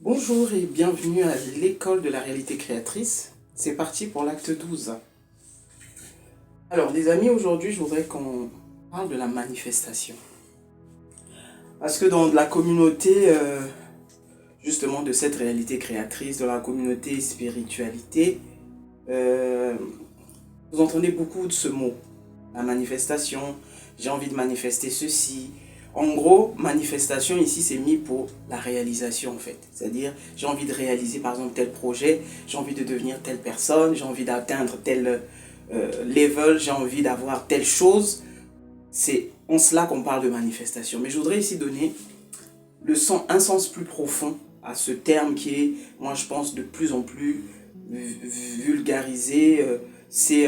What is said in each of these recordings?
Bonjour et bienvenue à l'école de la réalité créatrice. C'est parti pour l'acte 12. Alors les amis, aujourd'hui je voudrais qu'on parle de la manifestation. Parce que dans la communauté, justement de cette réalité créatrice, de la communauté spiritualité, vous entendez beaucoup de ce mot. La manifestation, j'ai envie de manifester ceci. En gros, manifestation ici, c'est mis pour la réalisation en fait. C'est-à-dire, j'ai envie de réaliser par exemple tel projet, j'ai envie de devenir telle personne, j'ai envie d'atteindre tel level, j'ai envie d'avoir telle chose. C'est en cela qu'on parle de manifestation. Mais je voudrais ici donner un sens plus profond à ce terme qui est, moi je pense, de plus en plus vulgarisé. C'est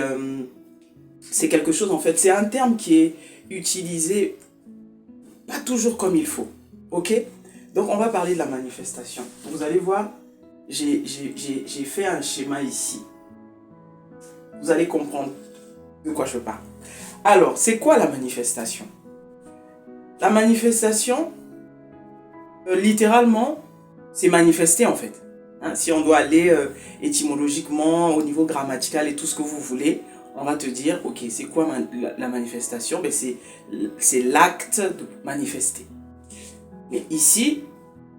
quelque chose en fait, c'est un terme qui est utilisé pas toujours comme il faut. Ok? Donc on va parler de la manifestation. Vous allez voir, j'ai fait un schéma ici. Vous allez comprendre de quoi je parle. Alors, c'est quoi la manifestation? La manifestation, littéralement, c'est manifester en fait. Hein, si on doit aller étymologiquement, au niveau grammatical et tout ce que vous voulez, on va te dire, ok, c'est quoi la manifestation? Ben, c'est l'acte de manifester. Mais ici,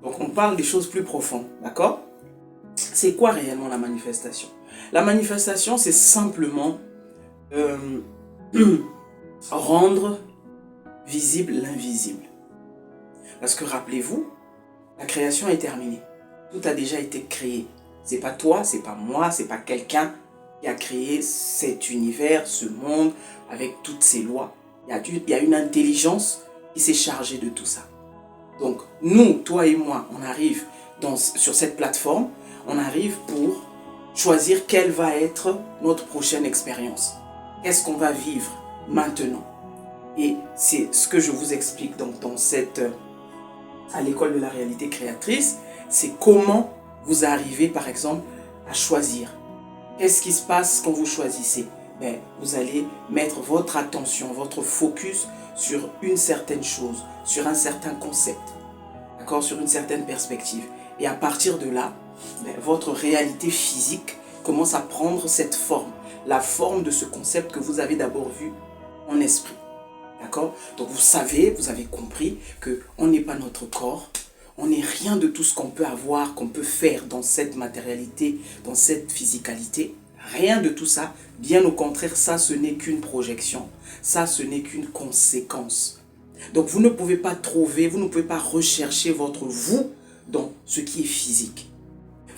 donc on parle des choses plus profondes, d'accord? C'est quoi réellement la manifestation? La manifestation, c'est simplement rendre visible l'invisible. Parce que rappelez-vous, la création est terminée. Tout a déjà été créé. C'est pas toi, c'est pas moi, c'est pas quelqu'un qui a créé cet univers, ce monde, avec toutes ses lois. Il y a une intelligence qui s'est chargée de tout ça. Donc, nous, toi et moi, on arrive sur cette plateforme, on arrive pour choisir quelle va être notre prochaine expérience. Qu'est-ce qu'on va vivre maintenant? Et c'est ce que je vous explique donc à l'école de la réalité créatrice, c'est comment vous arrivez par exemple à choisir. Qu'est-ce qui se passe quand vous choisissez? Ben, vous allez mettre votre attention, votre focus sur une certaine chose, sur un certain concept, d'accord, sur une certaine perspective. Et à partir de là, ben, votre réalité physique commence à prendre cette forme, la forme de ce concept que vous avez d'abord vu en esprit. D'accord? Donc vous savez, vous avez compris qu'on n'est pas notre corps, on n'est rien de tout ce qu'on peut avoir, qu'on peut faire dans cette matérialité, dans cette physicalité. Rien de tout ça. Bien au contraire, ça ce n'est qu'une projection. Ça ce n'est qu'une conséquence. Donc vous ne pouvez pas trouver, vous ne pouvez pas rechercher votre vous dans ce qui est physique.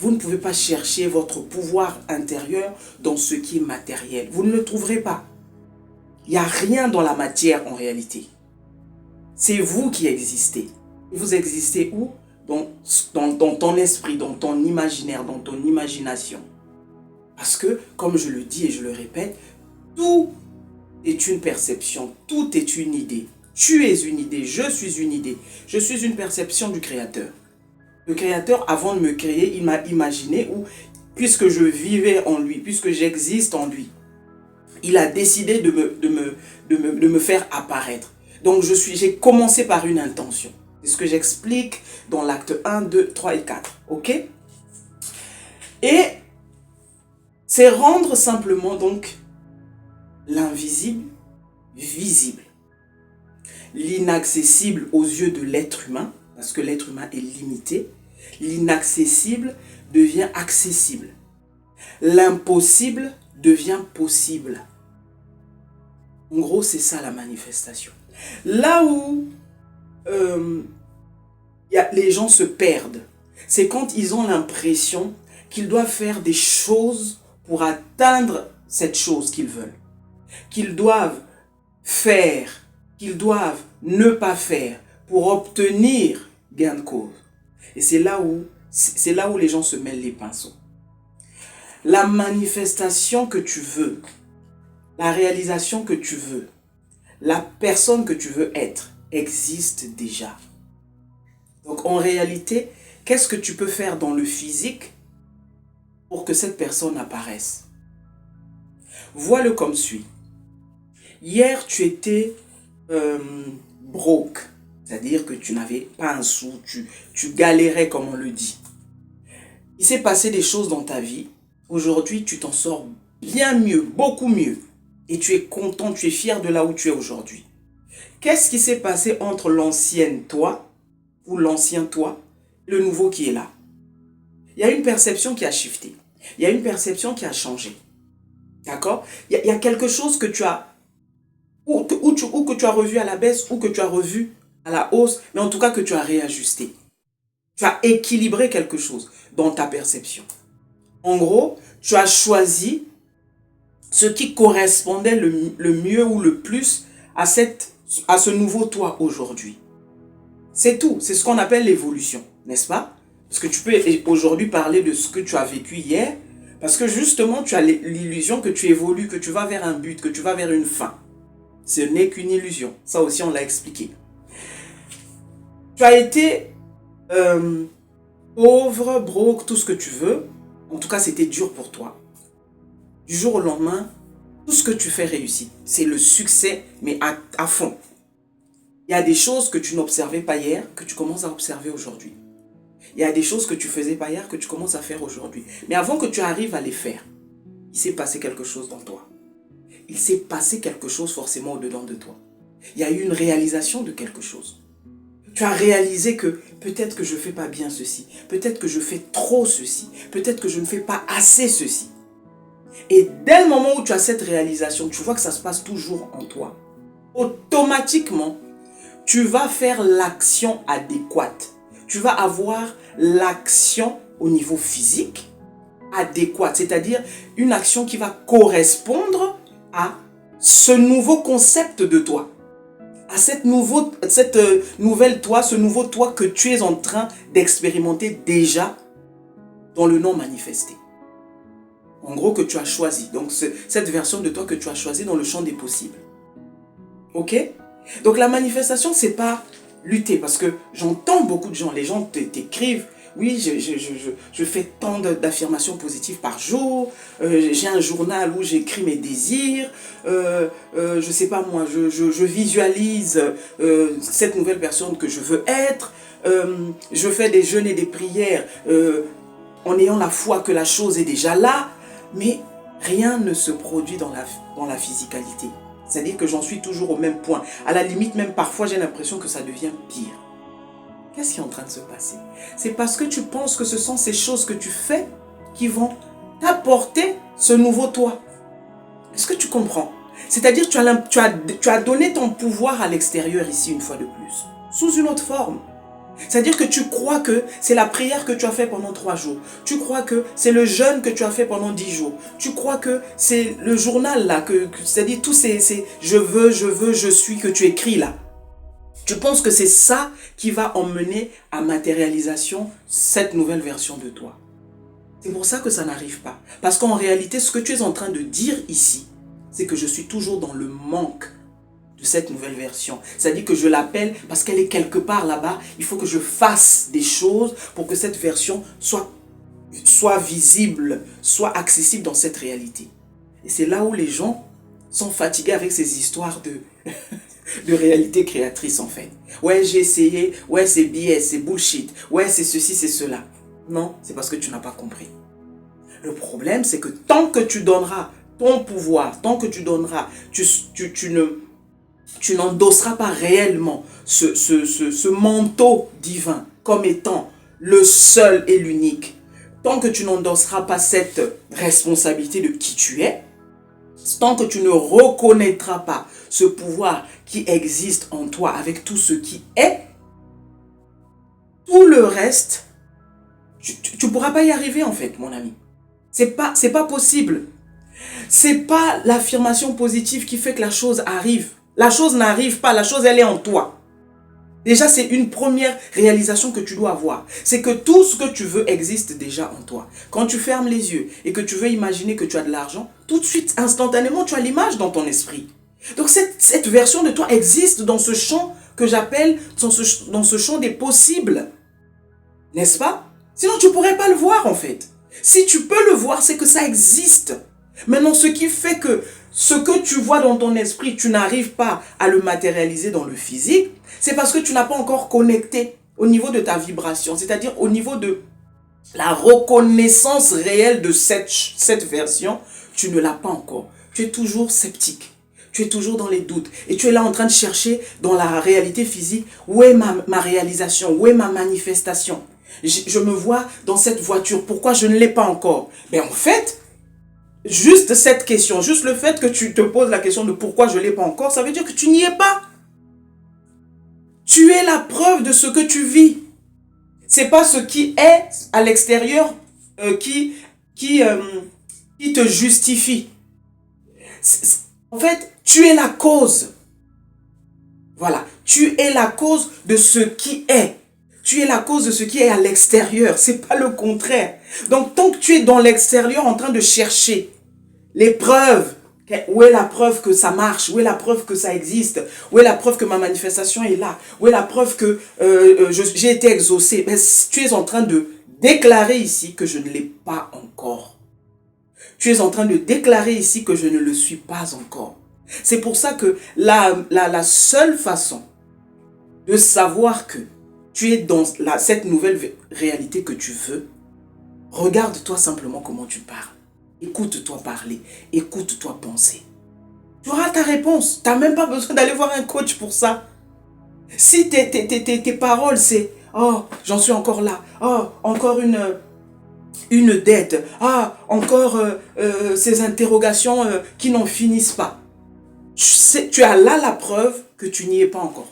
Vous ne pouvez pas chercher votre pouvoir intérieur dans ce qui est matériel. Vous ne le trouverez pas. Il n'y a rien dans la matière en réalité. C'est vous qui existez. Vous existez où? Dans ton esprit, dans ton imaginaire, dans ton imagination. Parce que, comme je le dis et je le répète, tout est une perception, tout est une idée. Tu es une idée, je suis une idée. Je suis une perception du Créateur. Le Créateur, avant de me créer, il m'a imaginé où, puisque je vivais en lui, puisque j'existe en lui, il a décidé de me faire apparaître. Donc j'ai commencé par une intention. C'est ce que j'explique dans l'acte 1, 2, 3 et 4. Ok? Et c'est rendre simplement donc l'invisible visible. L'inaccessible aux yeux de l'être humain, parce que l'être humain est limité. L'inaccessible devient accessible. L'impossible devient possible. En gros, c'est ça la manifestation. Là où les gens se perdent, c'est quand ils ont l'impression qu'ils doivent faire des choses pour atteindre cette chose qu'ils veulent. Qu'ils doivent faire, qu'ils doivent ne pas faire pour obtenir gain de cause. Et c'est là où les gens se mêlent les pinceaux. La manifestation que tu veux, la réalisation que tu veux, la personne que tu veux être existe déjà. Donc en réalité, qu'est-ce que tu peux faire dans le physique pour que cette personne apparaisse? Vois-le comme suit. Hier, tu étais broke, c'est-à-dire que tu n'avais pas un sou, tu galérais comme on le dit. Il s'est passé des choses dans ta vie. Aujourd'hui, tu t'en sors bien mieux, beaucoup mieux. Et tu es content, tu es fier de là où tu es aujourd'hui. Qu'est-ce qui s'est passé entre l'ancienne toi ou l'ancien toi, le nouveau qui est là? Il y a une perception qui a shifté. Il y a une perception qui a changé. D'accord? Il y a quelque chose que tu as, ou que tu as revu à la baisse, ou que tu as revu à la hausse, mais en tout cas que tu as réajusté. Tu as équilibré quelque chose dans ta perception. En gros, tu as choisi ce qui correspondait le mieux ou le plus à ce nouveau toi aujourd'hui. C'est tout. C'est ce qu'on appelle l'évolution, n'est-ce pas? Parce que tu peux aujourd'hui parler de ce que tu as vécu hier, parce que justement, tu as l'illusion que tu évolues, que tu vas vers un but, que tu vas vers une fin. Ce n'est qu'une illusion. Ça aussi, on l'a expliqué. Tu as été pauvre, broke, tout ce que tu veux. En tout cas, c'était dur pour toi. Du jour au lendemain, tout ce que tu fais réussit. C'est le succès, mais à fond. Il y a des choses que tu n'observais pas hier, que tu commences à observer aujourd'hui. Il y a des choses que tu faisais pas hier, que tu commences à faire aujourd'hui. Mais avant que tu arrives à les faire, il s'est passé quelque chose dans toi. Il s'est passé quelque chose forcément au-dedans de toi. Il y a eu une réalisation de quelque chose. Tu as réalisé que peut-être que je ne fais pas bien ceci, peut-être que je fais trop ceci, peut-être que je ne fais pas assez ceci. Et dès le moment où tu as cette réalisation, tu vois que ça se passe toujours en toi. Automatiquement, tu vas faire l'action adéquate. Tu vas avoir l'action au niveau physique adéquate, c'est-à-dire une action qui va correspondre à ce nouveau concept de toi, à cette nouvelle toi, ce nouveau toi que tu es en train d'expérimenter déjà dans le non manifesté. En gros, que tu as choisi. Donc, cette version de toi que tu as choisi dans le champ des possibles. Ok? Donc, la manifestation, c'est pas lutter. Parce que j'entends beaucoup de gens. Les gens t'écrivent. Oui, je fais tant d'affirmations positives par jour. J'ai un journal où j'écris mes désirs. Je sais pas moi, je visualise cette nouvelle personne que je veux être. Je fais des jeûnes et des prières en ayant la foi que la chose est déjà là. Mais rien ne se produit dans la physicalité. C'est-à-dire que j'en suis toujours au même point. À la limite, même parfois, j'ai l'impression que ça devient pire. Qu'est-ce qui est en train de se passer? C'est parce que tu penses que ce sont ces choses que tu fais qui vont t'apporter ce nouveau toi. Est-ce que tu comprends? C'est-à-dire que tu as donné ton pouvoir à l'extérieur ici une fois de plus, sous une autre forme. C'est-à-dire que tu crois que c'est la prière que tu as fait pendant 3 jours. Tu crois que c'est le jeûne que tu as fait pendant 10 jours. Tu crois que c'est le journal là, c'est-à-dire tous ces je veux, je suis que tu écris là. Tu penses que c'est ça qui va emmener à matérialisation cette nouvelle version de toi. C'est pour ça que ça n'arrive pas. Parce qu'en réalité, ce que tu es en train de dire ici, c'est que je suis toujours dans le manque de cette nouvelle version. C'est-à-dire que je l'appelle parce qu'elle est quelque part là-bas. Il faut que je fasse des choses pour que cette version soit visible, soit accessible dans cette réalité. Et c'est là où les gens sont fatigués avec ces histoires de réalité créatrice en fait. Ouais, j'ai essayé. Ouais, c'est BS, c'est bullshit. Ouais, c'est ceci, c'est cela. Non, c'est parce que tu n'as pas compris. Le problème, c'est que tant que tu donneras ton pouvoir, tant que tu donneras, tu n'endosseras pas réellement ce manteau divin comme étant le seul et l'unique. Tant que tu n'endosseras pas cette responsabilité de qui tu es, tant que tu ne reconnaîtras pas ce pouvoir qui existe en toi avec tout ce qui est, tout le reste, tu ne pourras pas y arriver en fait, mon ami. C'est pas possible. C'est pas l'affirmation positive qui fait que la chose arrive. La chose n'arrive pas, la chose elle est en toi. Déjà, c'est une première réalisation que tu dois avoir. C'est que tout ce que tu veux existe déjà en toi. Quand tu fermes les yeux et que tu veux imaginer que tu as de l'argent, tout de suite, instantanément, tu as l'image dans ton esprit. Donc cette version de toi existe dans ce champ que j'appelle, dans ce champ des possibles. N'est-ce pas? Sinon, tu ne pourrais pas le voir en fait. Si tu peux le voir, c'est que ça existe. Maintenant, ce qui fait que ce que tu vois dans ton esprit, tu n'arrives pas à le matérialiser dans le physique, c'est parce que tu n'as pas encore connecté au niveau de ta vibration, c'est-à-dire au niveau de La reconnaissance réelle de cette version, tu ne l'as pas encore. Tu es toujours sceptique. Tu es toujours dans les doutes. Et tu es là en train de chercher dans la réalité physique, où est ma réalisation, où est ma manifestation. Je me vois dans cette voiture, pourquoi je ne l'ai pas encore? Mais en fait, juste cette question, juste le fait que tu te poses la question de pourquoi je ne l'ai pas encore, ça veut dire que tu n'y es pas. Tu es la preuve de ce que tu vis. C'est pas ce qui est à l'extérieur qui te justifie. En fait, tu es la cause. Voilà. Tu es la cause de ce qui est. Tu es la cause de ce qui est à l'extérieur. C'est pas le contraire. Donc, tant que tu es dans l'extérieur en train de chercher les preuves, où est la preuve que ça marche? Où est la preuve que ça existe? Où est la preuve que ma manifestation est là? Où est la preuve que j'ai été exaucé? Mais tu es en train de déclarer ici que je ne l'ai pas encore. Tu es en train de déclarer ici que je ne le suis pas encore. C'est pour ça que la seule façon de savoir que tu es dans cette nouvelle réalité que tu veux, regarde-toi simplement comment tu parles. Écoute-toi parler, écoute-toi penser. Tu auras ta réponse. Tu n'as même pas besoin d'aller voir un coach pour ça. Si tes paroles, c'est « Oh, j'en suis encore là. Oh, encore une dette. Ah, encore ces interrogations qui n'en finissent pas. » Tu as là la preuve que tu n'y es pas encore.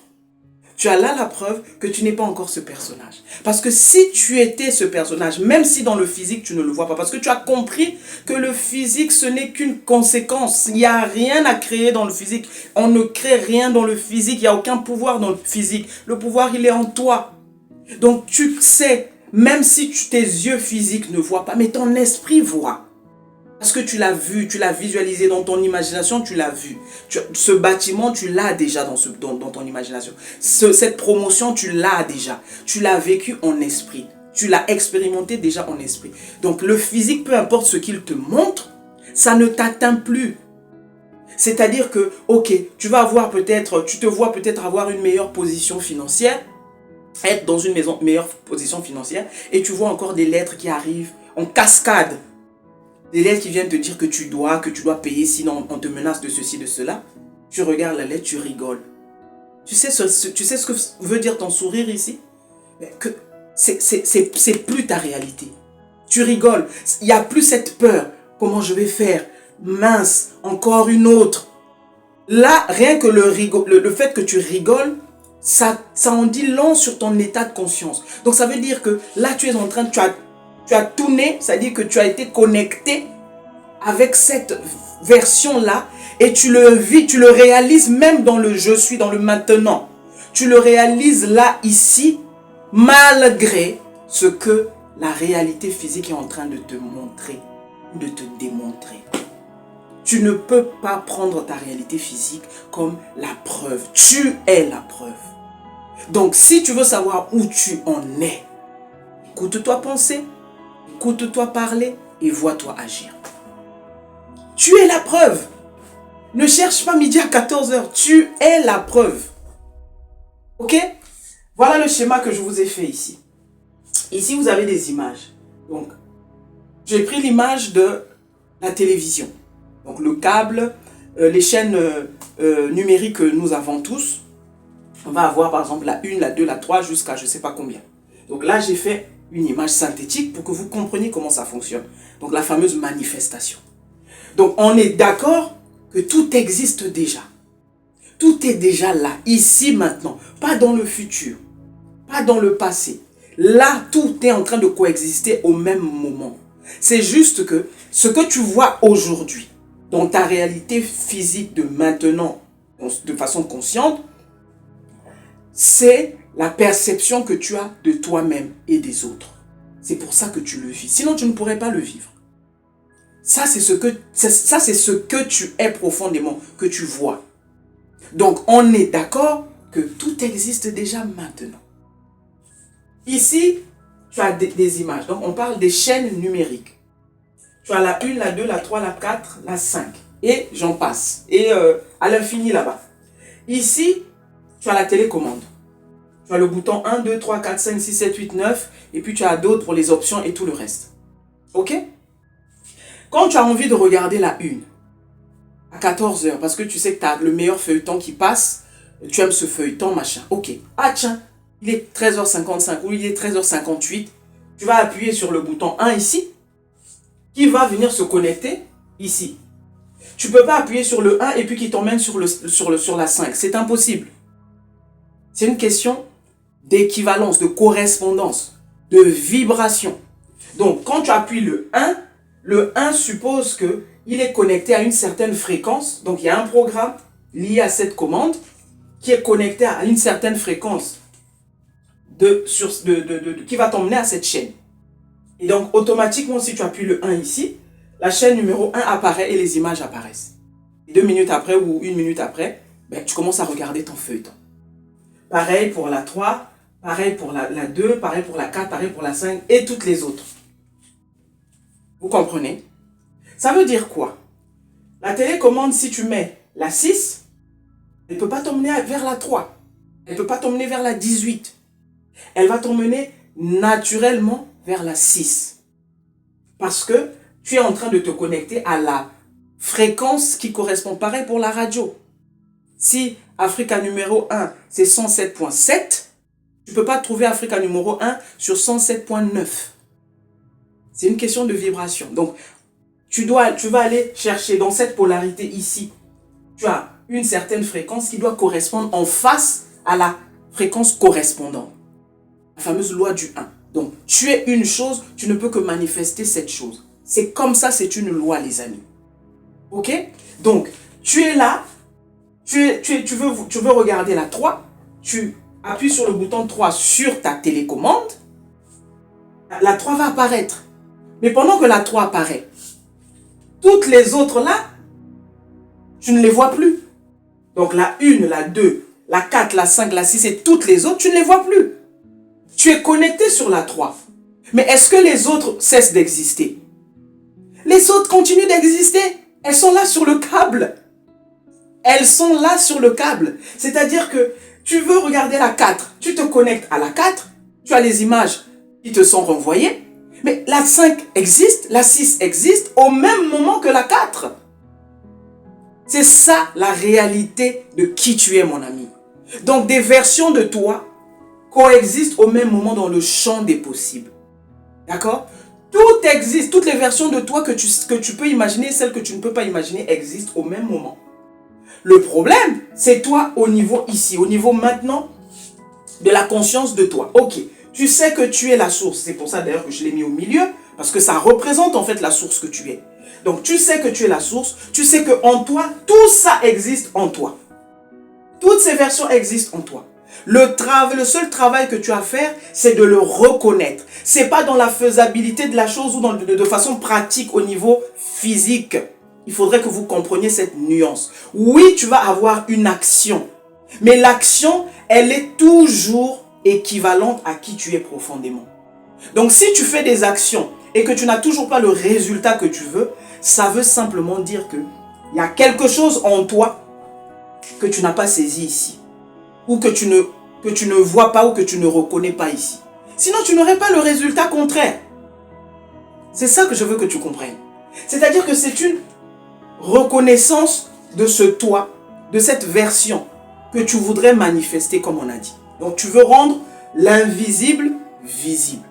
Tu as là la preuve que tu n'es pas encore ce personnage. Parce que si tu étais ce personnage, même si dans le physique tu ne le vois pas, parce que tu as compris que le physique ce n'est qu'une conséquence. Il n'y a rien à créer dans le physique. On ne crée rien dans le physique. Il n'y a aucun pouvoir dans le physique. Le pouvoir il est en toi. Donc tu sais, même si tes yeux physiques ne voient pas, mais ton esprit voit. Parce que tu l'as vu, tu l'as visualisé dans ton imagination, tu l'as vu. Ce bâtiment, tu l'as déjà dans ton imagination. Cette promotion, tu l'as déjà. Tu l'as vécu en esprit. Tu l'as expérimenté déjà en esprit. Donc le physique, peu importe ce qu'il te montre, ça ne t'atteint plus. C'est-à-dire que, ok, tu te vois peut-être avoir une meilleure position financière, être dans une meilleure position financière, et tu vois encore des lettres qui arrivent en cascade. Des lettres qui viennent te dire que tu dois payer, sinon on te menace de ceci, de cela. Tu regardes la lettre, tu rigoles. Tu sais ce que veut dire ton sourire ici? Que c'est plus ta réalité. Tu rigoles. Il n'y a plus cette peur. Comment je vais faire? Mince, encore une autre. Là, rien que le fait que tu rigoles, ça en dit long sur ton état de conscience. Donc ça veut dire que là, tu es en train de... Tu as tourné, c'est-à-dire que tu as été connecté avec cette version-là et tu le vis, tu le réalises même dans le je suis, dans le maintenant. Tu le réalises là, ici, malgré ce que la réalité physique est en train de te montrer, de te démontrer. Tu ne peux pas prendre ta réalité physique comme la preuve. Tu es la preuve. Donc, si tu veux savoir où tu en es, écoute-toi penser. Écoute-toi parler et vois-toi agir. Tu es la preuve. Ne cherche pas midi à 14h. Tu es la preuve. Ok? Voilà le schéma que je vous ai fait ici. Ici, vous avez des images. Donc, j'ai pris l'image de la télévision. Donc, le câble, les chaînes numériques que nous avons tous. On va avoir par exemple la 1, la 2, la 3 jusqu'à je ne sais pas combien. Donc là, j'ai fait une image synthétique pour que vous compreniez comment ça fonctionne. Donc la fameuse manifestation. Donc on est d'accord que tout existe déjà. Tout est déjà là, ici, maintenant. Pas dans le futur, pas dans le passé. Là, tout est en train de coexister au même moment. C'est juste que ce que tu vois aujourd'hui, dans ta réalité physique de maintenant, de façon consciente, c'est la perception que tu as de toi-même et des autres. C'est pour ça que tu le vis. Sinon, tu ne pourrais pas le vivre. Ça, c'est ce que tu es profondément, que tu vois. Donc, on est d'accord que tout existe déjà maintenant. Ici, tu as des images. Donc, on parle des chaînes numériques. Tu as la 1, la 2, la 3, la 4, la 5. Et j'en passe. Et à l'infini là-bas. Ici, tu as la télécommande. Tu as le bouton 1, 2, 3, 4, 5, 6, 7, 8, 9. Et puis tu as d'autres pour les options et tout le reste. Ok? Quand tu as envie de regarder la une, à 14 heures, parce que tu sais que tu as le meilleur feuilleton qui passe, tu aimes ce feuilleton, machin. Ok. Ah tiens, il est 13h55 ou il est 13h58. Tu vas appuyer sur le bouton 1 ici, qui va venir se connecter ici. Tu ne peux pas appuyer sur le 1 et puis qu'il t'emmène sur la 5. C'est impossible. C'est une question d'équivalence, de correspondance, de vibration. Donc, quand tu appuies le 1 suppose qu'il est connecté à une certaine fréquence. Donc, il y a un programme lié à cette commande qui est connecté à une certaine fréquence qui va t'emmener à cette chaîne. Et donc, automatiquement, si tu appuies le 1 ici, la chaîne numéro 1 apparaît et les images apparaissent. Et 2 minutes après ou 1 minute après, tu commences à regarder ton feuilleton. Pareil pour la 3, pareil pour la 2, pareil pour la 4, pareil pour la 5 et toutes les autres. Vous comprenez? Ça veut dire quoi? La télécommande, si tu mets la 6, elle ne peut pas t'emmener vers la 3. Elle ne peut pas t'emmener vers la 18. Elle va t'emmener naturellement vers la 6. Parce que tu es en train de te connecter à la fréquence qui correspond. Pareil pour la radio. Si Africa numéro 1, c'est 107.7, tu ne peux pas trouver Africa numéro 1 sur 107.9. C'est une question de vibration. Donc, tu vas aller chercher dans cette polarité ici. Tu as une certaine fréquence qui doit correspondre en face à la fréquence correspondante. La fameuse loi du 1. Donc, tu es une chose, tu ne peux que manifester cette chose. C'est comme ça, c'est une loi, les amis. Ok? Donc, tu es là, tu veux regarder la 3, tu appuies sur le bouton 3 sur ta télécommande, la 3 va apparaître. Mais pendant que la 3 apparaît, toutes les autres là, tu ne les vois plus. Donc la 1, la 2, la 4, la 5, la 6 et toutes les autres, tu ne les vois plus. Tu es connecté sur la 3. Mais est-ce que les autres cessent d'exister? Les autres continuent d'exister. Elles sont là sur le câble. Elles sont là sur le câble. C'est-à-dire que tu veux regarder la 4, tu te connectes à la 4, tu as les images qui te sont renvoyées, mais la 5 existe, la 6 existe au même moment que la 4. C'est ça la réalité de qui tu es, mon ami. Donc des versions de toi coexistent au même moment dans le champ des possibles. D'accord? Tout existe, toutes les versions de toi que tu peux imaginer, celles que tu ne peux pas imaginer existent au même moment. Le problème, c'est toi au niveau ici, au niveau maintenant de la conscience de toi. Ok, tu sais que tu es la source. C'est pour ça d'ailleurs que je l'ai mis au milieu, parce que ça représente en fait la source que tu es. Donc tu sais que tu es la source, tu sais que en toi, tout ça existe en toi. Toutes ces versions existent en toi. Le seul travail que tu as à faire, c'est de le reconnaître. Ce n'est pas dans la faisabilité de la chose ou de façon pratique au niveau physique. Il faudrait que vous compreniez cette nuance. Oui, tu vas avoir une action. Mais l'action, elle est toujours équivalente à qui tu es profondément. Donc si tu fais des actions et que tu n'as toujours pas le résultat que tu veux, ça veut simplement dire qu'il y a quelque chose en toi que tu n'as pas saisi ici. Ou que tu ne vois pas ou que tu ne reconnais pas ici. Sinon, tu n'aurais pas le résultat contraire. C'est ça que je veux que tu comprennes. C'est-à-dire que c'est une reconnaissance de ce toi, de cette version que tu voudrais manifester comme on a dit. Donc tu veux rendre l'invisible visible.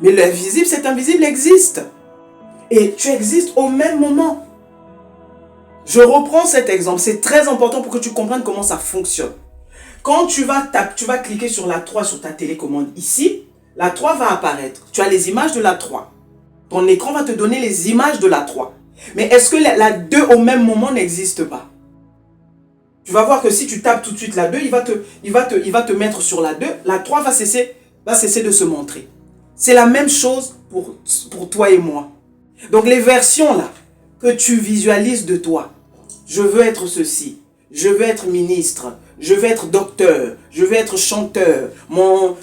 Mais l'invisible, cet invisible existe. Et tu existes au même moment. Je reprends cet exemple. C'est très important pour que tu comprennes comment ça fonctionne. Quand tu vas cliquer sur la 3 sur ta télécommande ici, la 3 va apparaître. Tu as les images de la 3. Ton écran va te donner les images de la 3. Mais est-ce que la 2 au même moment n'existe pas? Tu vas voir que si tu tapes tout de suite la 2, il va te mettre sur la 2. La 3 va cesser de se montrer. C'est la même chose pour toi et moi. Donc les versions là que tu visualises de toi, je veux être ceci, je veux être ministre, je veux être docteur, je veux être chanteur,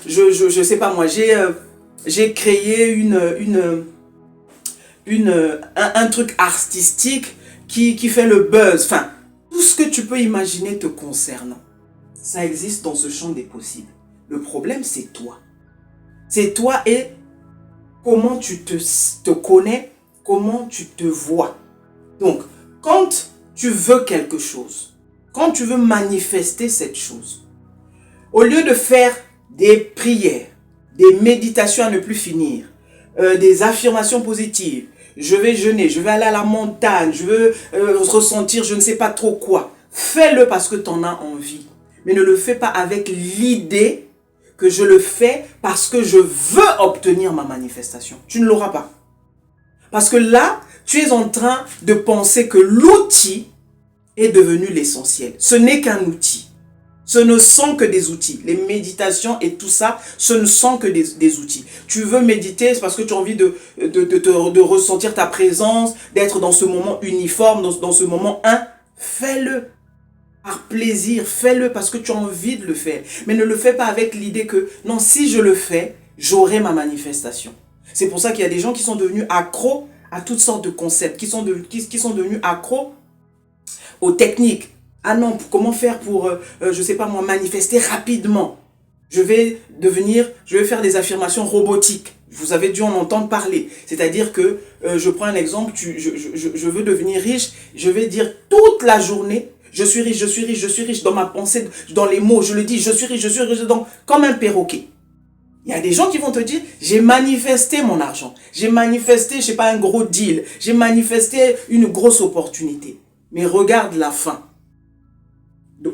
je sais pas moi, j'ai créé un truc artistique qui fait le buzz. Enfin, tout ce que tu peux imaginer te concernant, ça existe dans ce champ des possibles. Le problème, c'est toi. C'est toi et comment tu te connais, comment tu te vois. Donc, quand tu veux quelque chose, quand tu veux manifester cette chose, au lieu de faire des prières, des méditations à ne plus finir, des affirmations positives, je vais jeûner, je vais aller à la montagne, je veux ressentir je ne sais pas trop quoi, fais-le parce que tu en as envie. Mais ne le fais pas avec l'idée que je le fais parce que je veux obtenir ma manifestation. Tu ne l'auras pas. Parce que là, tu es en train de penser que l'outil est devenu l'essentiel. Ce n'est qu'un outil. Ce ne sont que des outils. Les méditations et tout ça, ce ne sont que des outils. Tu veux méditer, c'est parce que tu as envie de ressentir ta présence, d'être dans ce moment uniforme, dans ce moment un. Fais-le par plaisir, fais-le parce que tu as envie de le faire. Mais ne le fais pas avec l'idée que, non, si je le fais, j'aurai ma manifestation. C'est pour ça qu'il y a des gens qui sont devenus accros à toutes sortes de concepts, qui sont devenus accros aux techniques. Ah non, comment faire pour, je sais pas moi, manifester rapidement? Je vais faire des affirmations robotiques. Vous avez dû en entendre parler. C'est-à-dire que, je prends un exemple, je veux devenir riche, je vais dire toute la journée, je suis riche, je suis riche, je suis riche, dans ma pensée, dans les mots, je le dis, je suis riche, donc, comme un perroquet. Il y a des gens qui vont te dire, j'ai manifesté mon argent, j'ai manifesté, je sais pas, un gros deal, j'ai manifesté une grosse opportunité. Mais regarde la fin.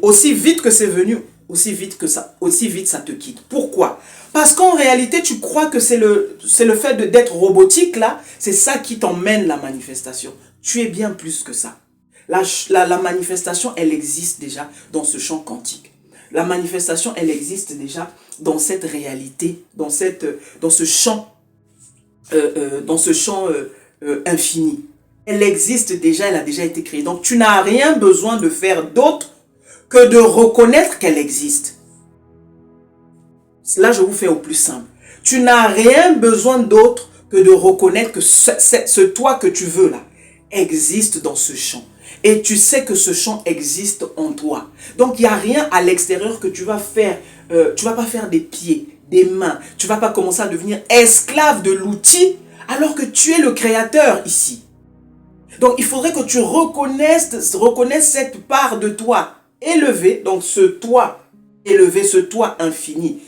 Aussi vite que c'est venu, aussi vite ça te quitte. Pourquoi? Parce qu'en réalité, tu crois que c'est le fait d'être robotique là, c'est ça qui t'emmène la manifestation. Tu es bien plus que ça. La manifestation, elle existe déjà dans ce champ quantique. La manifestation, elle existe déjà dans cette réalité, dans ce champ infini. Elle existe déjà, elle a déjà été créée. Donc, tu n'as rien besoin de faire d'autre que de reconnaître qu'elle existe. Là, je vous fais au plus simple. Tu n'as rien besoin d'autre que de reconnaître que ce toi que tu veux là existe dans ce champ. Et tu sais que ce champ existe en toi. Donc, il n'y a rien à l'extérieur que tu vas faire. Tu ne vas pas faire des pieds, des mains. Tu ne vas pas commencer à devenir esclave de l'outil alors que tu es le créateur ici. Donc, il faudrait que tu reconnaisses cette part de toi élevé, donc ce toi élevé, ce toi infini,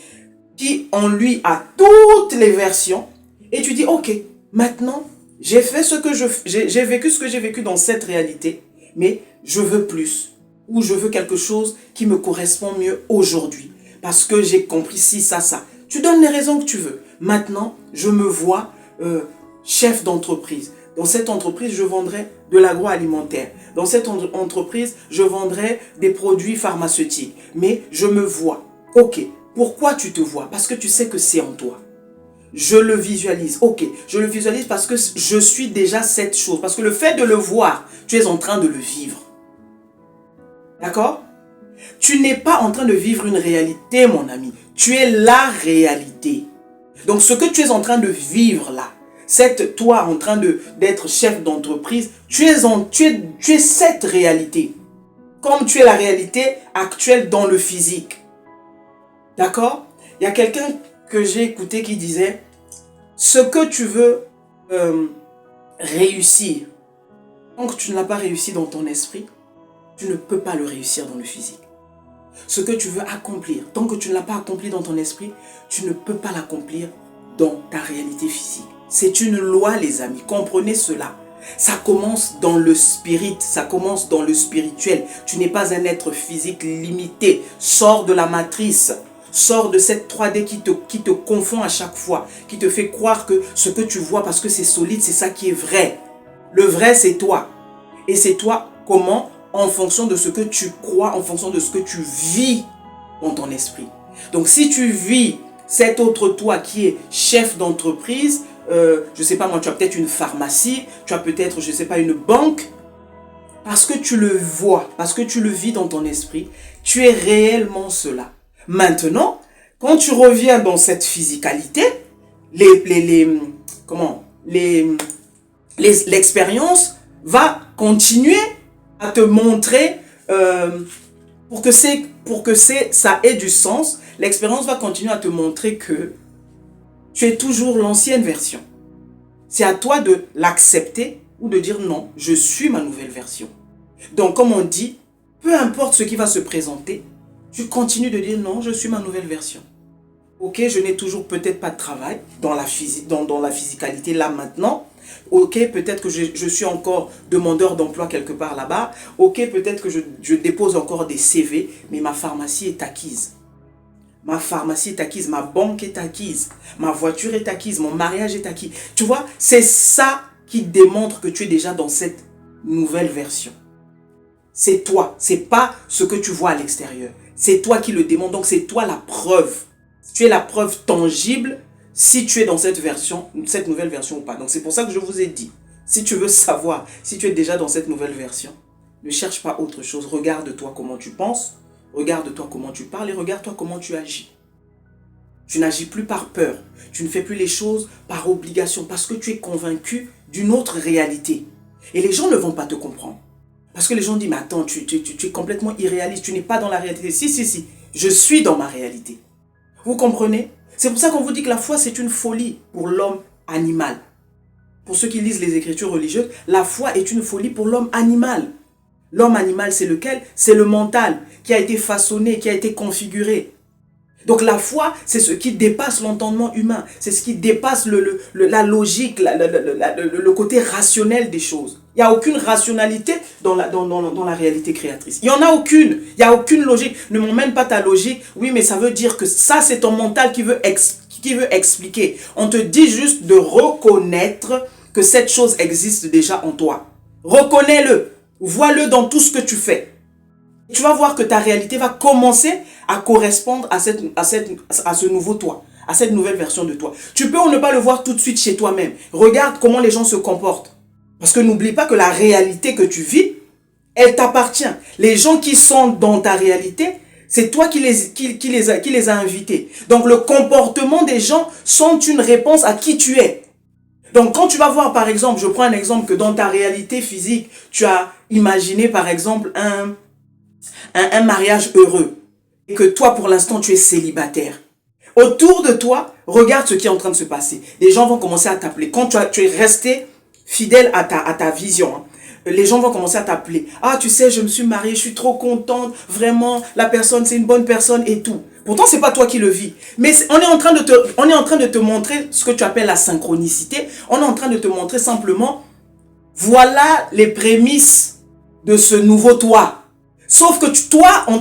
qui en lui a toutes les versions, et tu dis, ok, maintenant, j'ai vécu ce que j'ai vécu dans cette réalité, mais je veux plus, ou je veux quelque chose qui me correspond mieux aujourd'hui, parce que j'ai compris ci, ça, ça. Tu donnes les raisons que tu veux. Maintenant, je me vois chef d'entreprise. Dans cette entreprise, je vendrai de l'agroalimentaire. Dans cette entreprise, je vendrai des produits pharmaceutiques. Mais je me vois. Ok, pourquoi tu te vois? Parce que tu sais que c'est en toi. Je le visualise. Ok, je le visualise parce que je suis déjà cette chose. Parce que le fait de le voir, tu es en train de le vivre. D'accord? Tu n'es pas en train de vivre une réalité, mon ami. Tu es la réalité. Donc, ce que tu es en train de vivre là, toi en train d'être chef d'entreprise, tu es cette réalité. Comme tu es la réalité actuelle dans le physique. D'accord? Il y a quelqu'un que j'ai écouté qui disait, ce que tu veux réussir, tant que tu ne l'as pas réussi dans ton esprit, tu ne peux pas le réussir dans le physique. Ce que tu veux accomplir, tant que tu ne l'as pas accompli dans ton esprit, tu ne peux pas l'accomplir dans ta réalité physique. C'est une loi, les amis. Comprenez cela. Ça commence dans le spirit, ça commence dans le spirituel. Tu n'es pas un être physique limité. Sors de la matrice. Sors de cette 3D qui te confond à chaque fois. Qui te fait croire que ce que tu vois, parce que c'est solide, c'est ça qui est vrai. Le vrai, c'est toi. Et c'est toi, comment? En fonction de ce que tu crois, en fonction de ce que tu vis dans ton esprit. Donc, si tu vis cet autre toi qui est chef d'entreprise, je ne sais pas moi, tu as peut-être une pharmacie, tu as peut-être, je ne sais pas, une banque, parce que tu le vois, parce que tu le vis dans ton esprit, tu es réellement cela. Maintenant, quand tu reviens dans cette physicalité, l'expérience va continuer à te montrer Ça ait du sens, l'expérience va continuer à te montrer que tu es toujours l'ancienne version. C'est à toi de l'accepter ou de dire non, je suis ma nouvelle version. Donc comme on dit, peu importe ce qui va se présenter, tu continues de dire non, je suis ma nouvelle version. Ok, je n'ai toujours peut-être pas de travail dans la physicalité là maintenant. Ok, peut-être que je suis encore demandeur d'emploi quelque part là-bas. Ok, peut-être que je dépose encore des CV, mais ma pharmacie est acquise. Ma pharmacie est acquise, ma banque est acquise, ma voiture est acquise, mon mariage est acquis. Tu vois, c'est ça qui démontre que tu es déjà dans cette nouvelle version. C'est toi, c'est pas ce que tu vois à l'extérieur. C'est toi qui le démontre, donc c'est toi la preuve. Tu es la preuve tangible si tu es dans cette nouvelle version ou pas. Donc c'est pour ça que je vous ai dit, si tu veux savoir si tu es déjà dans cette nouvelle version, ne cherche pas autre chose. Regarde-toi comment tu penses, regarde-toi comment tu parles et regarde-toi comment tu agis. Tu n'agis plus par peur, tu ne fais plus les choses par obligation parce que tu es convaincu d'une autre réalité. Et les gens ne vont pas te comprendre. Parce que les gens disent, mais attends, tu es complètement irréaliste, tu n'es pas dans la réalité. Si, je suis dans ma réalité. Vous comprenez? C'est pour ça qu'on vous dit que la foi, c'est une folie pour l'homme animal. Pour ceux qui lisent les écritures religieuses, la foi est une folie pour l'homme animal. L'homme animal, c'est lequel? C'est le mental qui a été façonné, qui a été configuré. Donc la foi, c'est ce qui dépasse l'entendement humain. C'est ce qui dépasse la logique, le côté rationnel des choses. Il n'y a aucune rationalité dans la réalité créatrice. Il n'y en a aucune. Il n'y a aucune logique. Ne m'emmène pas ta logique. Oui, mais ça veut dire que ça, c'est ton mental qui veut expliquer. On te dit juste de reconnaître que cette chose existe déjà en toi. Reconnais-le. Vois-le dans tout ce que tu fais. Tu vas voir que ta réalité va commencer à correspondre à ce nouveau toi, à cette nouvelle version de toi. Tu peux ou ne pas le voir tout de suite chez toi-même. Regarde comment les gens se comportent. Parce que n'oublie pas que la réalité que tu vis, elle t'appartient. Les gens qui sont dans ta réalité, c'est toi qui les a invités. Donc le comportement des gens sont une réponse à qui tu es. Donc quand tu vas voir par exemple, je prends un exemple que dans ta réalité physique, tu as imaginé par exemple un mariage heureux et que toi pour l'instant tu es célibataire. Autour de toi, regarde ce qui est en train de se passer. Les gens vont commencer à t'appeler. Quand tu es resté fidèle à ta vision, hein, les gens vont commencer à t'appeler. Ah, tu sais, je me suis mariée, je suis trop contente. Vraiment, la personne, c'est une bonne personne et tout. Pourtant, c'est pas toi qui le vis. Mais on est en train de te montrer ce que tu appelles la synchronicité. On est en train de te montrer simplement, voilà les prémices de ce nouveau toi. Sauf que toi, en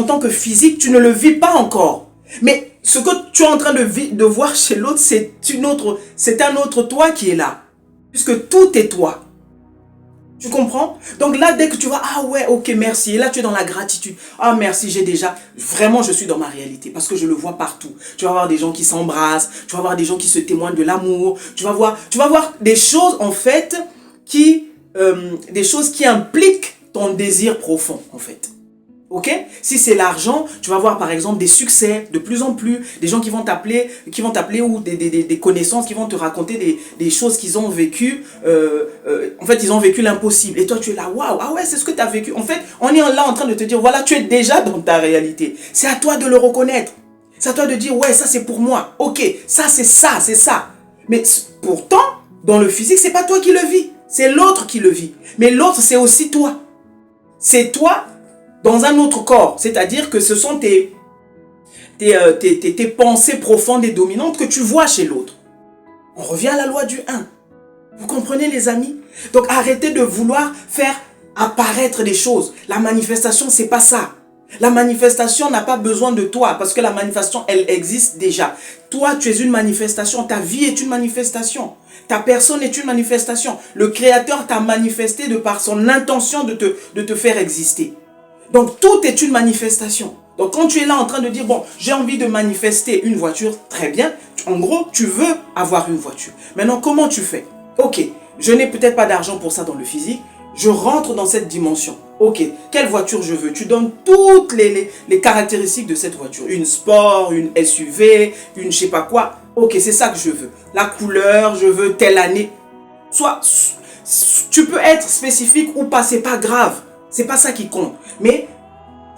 tant que physique, tu ne le vis pas encore. Mais ce que tu es en train de voir chez l'autre, c'est un autre toi qui est là. Puisque tout est toi. Tu comprends? Donc là, dès que tu vois, ah ouais, ok, merci. Et là, tu es dans la gratitude. Ah merci, vraiment, je suis dans ma réalité. Parce que je le vois partout. Tu vas voir des gens qui s'embrassent. Tu vas voir des gens qui se témoignent de l'amour. Tu vas voir des choses, en fait, des choses qui impliquent ton désir profond, en fait. Ok? Si c'est l'argent, tu vas voir par exemple des succès de plus en plus, des gens qui vont t'appeler ou des connaissances qui vont te raconter des choses qu'ils ont vécues. En fait, ils ont vécu l'impossible. Et toi, tu es là, waouh, ah ouais, c'est ce que tu as vécu. En fait, on est là en train de te dire, voilà, tu es déjà dans ta réalité. C'est à toi de le reconnaître. C'est à toi de dire, ouais, ça c'est pour moi. Ok, ça c'est ça, c'est ça. Mais pourtant, dans le physique, c'est pas toi qui le vis. C'est l'autre qui le vit. Mais l'autre, c'est aussi toi. C'est toi dans un autre corps, c'est-à-dire que ce sont tes pensées profondes et dominantes que tu vois chez l'autre. On revient à la loi du 1. Vous comprenez les amis? Donc arrêtez de vouloir faire apparaître des choses. La manifestation, c'est pas ça. La manifestation n'a pas besoin de toi parce que la manifestation, elle existe déjà. Toi, tu es une manifestation. Ta vie est une manifestation. Ta personne est une manifestation. Le Créateur t'a manifesté de par son intention de te faire exister. Donc tout est une manifestation. Donc quand tu es là en train de dire, bon, j'ai envie de manifester une voiture, très bien. En gros, tu veux avoir une voiture. Maintenant, comment tu fais? Ok, je n'ai peut-être pas d'argent pour ça dans le physique. Je rentre dans cette dimension. Ok, quelle voiture je veux? Tu donnes toutes les caractéristiques de cette voiture. Une sport, une SUV, une je sais pas quoi. Ok, c'est ça que je veux. La couleur, je veux telle année. Soit, tu peux être spécifique ou pas, c'est pas grave. C'est pas ça qui compte. Mais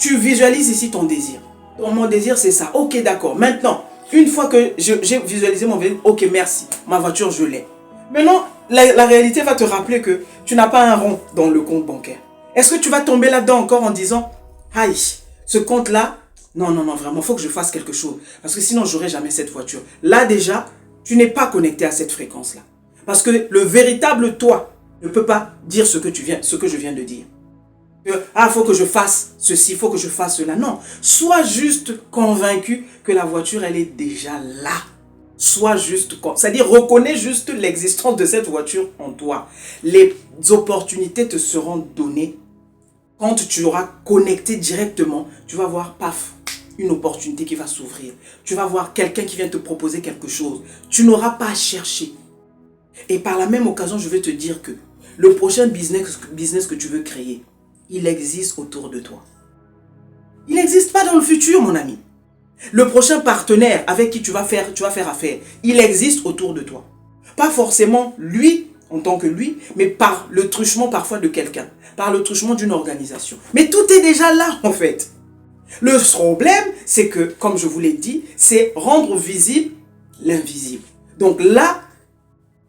Tu visualises ici ton désir. Donc, mon désir, c'est ça. Ok, d'accord. Maintenant, une fois que j'ai visualisé mon désir, ok, merci. Ma voiture, je l'ai. Maintenant, la réalité va te rappeler que tu n'as pas un rond dans le compte bancaire. Est-ce que tu vas tomber là-dedans encore en disant, aïe, ce compte-là, non, non, non, vraiment, il faut que je fasse quelque chose. Parce que sinon, je n'aurai jamais cette voiture. Là, déjà, tu n'es pas connecté à cette fréquence-là. Parce que le véritable toi ne peut pas dire ce que je viens de dire. Ah, il faut que je fasse ceci, il faut que je fasse cela. Non, sois juste convaincu que la voiture, elle est déjà là. Sois juste, c'est-à-dire reconnais juste l'existence de cette voiture en toi. Les opportunités te seront données. Quand tu auras connecté directement, tu vas voir, paf, une opportunité qui va s'ouvrir. Tu vas voir quelqu'un qui vient te proposer quelque chose. Tu n'auras pas à chercher. Et par la même occasion, je vais te dire que le prochain business que tu veux créer, il existe autour de toi. Il n'existe pas dans le futur, mon ami. Le prochain partenaire avec qui tu vas faire affaire, il existe autour de toi. Pas forcément lui, en tant que lui, mais par le truchement parfois de quelqu'un, par le truchement d'une organisation. Mais tout est déjà là, en fait. Le problème, c'est que, comme je vous l'ai dit, c'est rendre visible l'invisible. Donc là,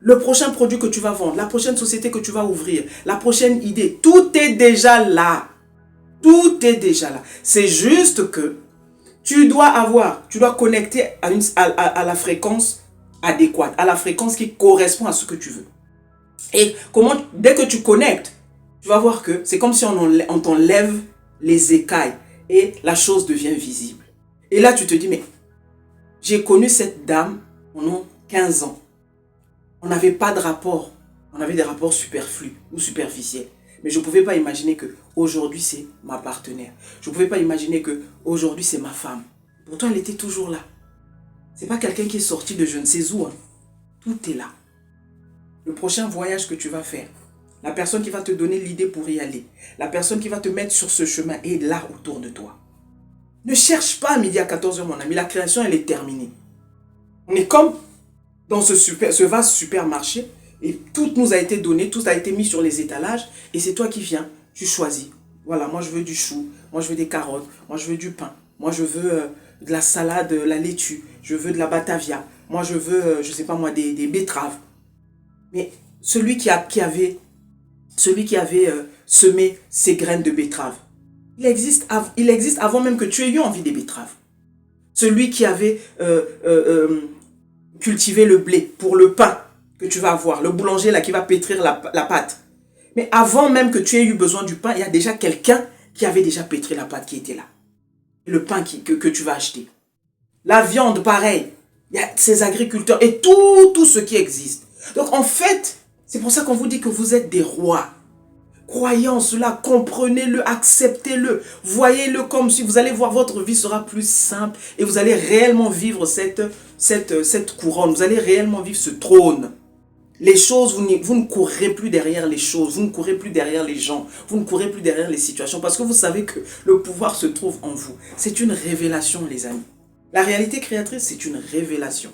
le prochain produit que tu vas vendre, la prochaine société que tu vas ouvrir, la prochaine idée, tout est déjà là. Tout est déjà là. C'est juste que tu dois connecter à la fréquence adéquate, à la fréquence qui correspond à ce que tu veux. Et dès que tu connectes, tu vas voir que c'est comme si on t'enlève les écailles et la chose devient visible. Et là, tu te dis, mais j'ai connu cette dame pendant 15 ans. On n'avait pas de rapport. On avait des rapports superflus ou superficiels. Mais je ne pouvais pas imaginer qu'aujourd'hui, c'est ma partenaire. Je ne pouvais pas imaginer qu'aujourd'hui, c'est ma femme. Pourtant, elle était toujours là. Ce n'est pas quelqu'un qui est sorti de je ne sais où. Hein. Tout est là. Le prochain voyage que tu vas faire, la personne qui va te donner l'idée pour y aller, la personne qui va te mettre sur ce chemin est là autour de toi. Ne cherche pas à midi à 14h, mon ami. La création, elle est terminée. On est comme dans ce vaste supermarché. Et tout nous a été donné, tout a été mis sur les étalages. Et c'est toi qui viens, tu choisis. Voilà, moi je veux du chou, moi je veux des carottes, moi je veux du pain, moi je veux de la salade, la laitue, je veux de la batavia, moi je veux, je sais pas moi, des betteraves. Mais celui qui avait semé ces graines de betterave, il existe avant même que tu aies eu envie des betteraves. Celui qui avait cultivé le blé pour le pain que tu vas avoir, le boulanger là qui va pétrir la pâte. Mais avant même que tu aies eu besoin du pain, il y a déjà quelqu'un qui avait déjà pétri la pâte qui était là. Le pain que tu vas acheter. La viande, pareil. Il y a ces agriculteurs et tout ce qui existe. Donc en fait, c'est pour ça qu'on vous dit que vous êtes des rois. Croyez en cela, comprenez-le, acceptez-le. Voyez-le comme si vous allez voir votre vie sera plus simple et vous allez réellement vivre cette couronne. Vous allez réellement vivre ce trône. Les choses, vous ne courrez plus derrière les choses, vous ne courrez plus derrière les gens, vous ne courrez plus derrière les situations parce que vous savez que le pouvoir se trouve en vous. C'est une révélation, les amis. La réalité créatrice, c'est une révélation.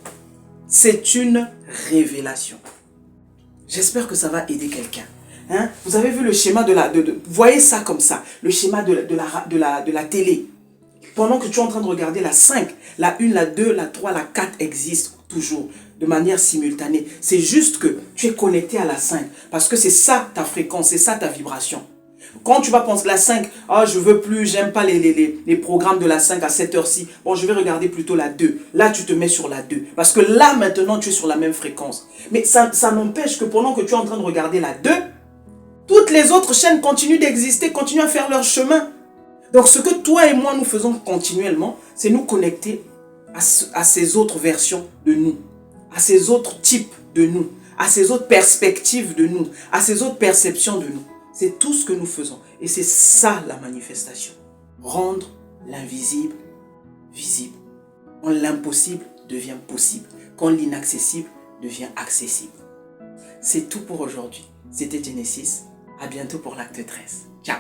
C'est une révélation. J'espère que ça va aider quelqu'un. Hein? Vous avez vu le schéma voyez ça comme ça, le schéma de la télé. Pendant que tu es en train de regarder la 5, la 1, la 2, la 3, la 4 existent toujours de manière simultanée. C'est juste que tu es connecté à la 5 parce que c'est ça ta fréquence, c'est ça ta vibration. Quand tu vas penser la 5, oh, je veux plus, j'aime pas les programmes de la 5 à cette heure-ci. Bon, je vais regarder plutôt la 2. Là, tu te mets sur la 2. Parce que là, maintenant, tu es sur la même fréquence. Mais ça n'empêche que pendant que tu es en train de regarder la 2, toutes les autres chaînes continuent d'exister, continuent à faire leur chemin. Donc, ce que toi et moi, nous faisons continuellement, c'est nous connecter à ces autres versions de nous, à ces autres types de nous, à ces autres perspectives de nous, à ces autres perceptions de nous. C'est tout ce que nous faisons. Et c'est ça la manifestation. Rendre l'invisible visible. Quand l'impossible devient possible. Quand l'inaccessible devient accessible. C'est tout pour aujourd'hui. C'était Genesis. À bientôt pour l'acte 13. Ciao.